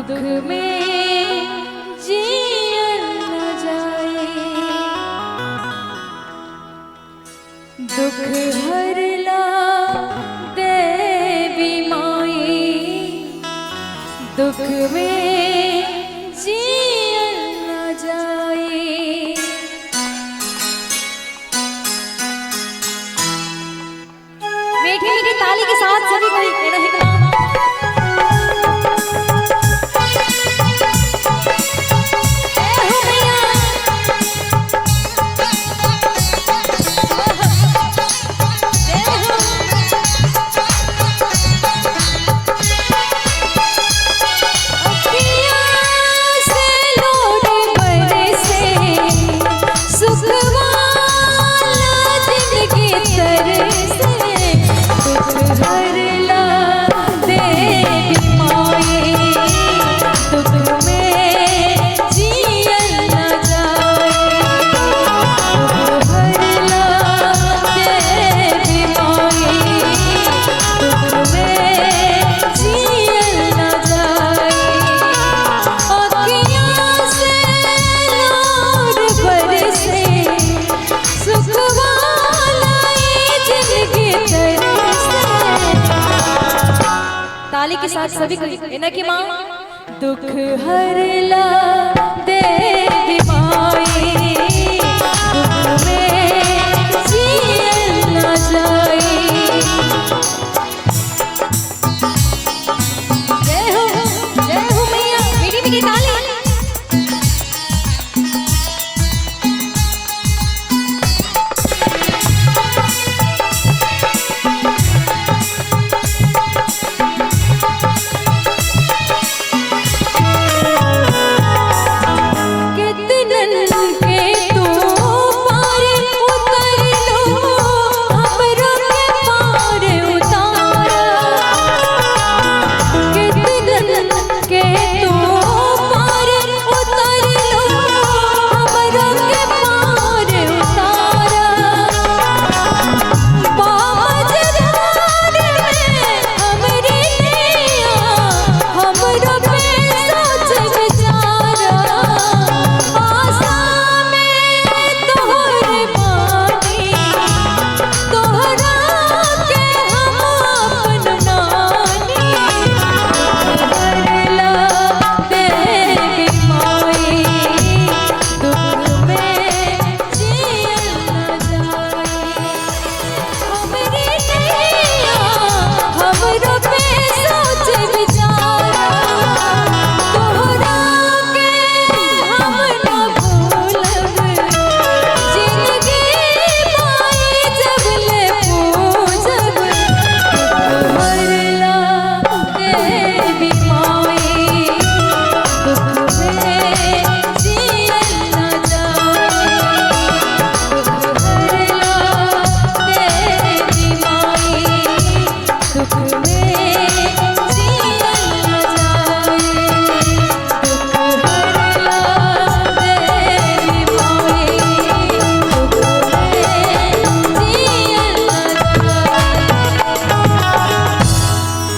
दुख में जियल न जाए, दुख हरला देवी माई, दुख में जियल न जाए। मीठी मीठी ताली के साथ सभी कोई ताली के साथ सभी को इन्हें की माँ दुख हरला देवी माई, दुख में जियल न जाए। जय हो मैया, मीठी मीठी ताली।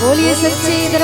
बोलिए सच्ची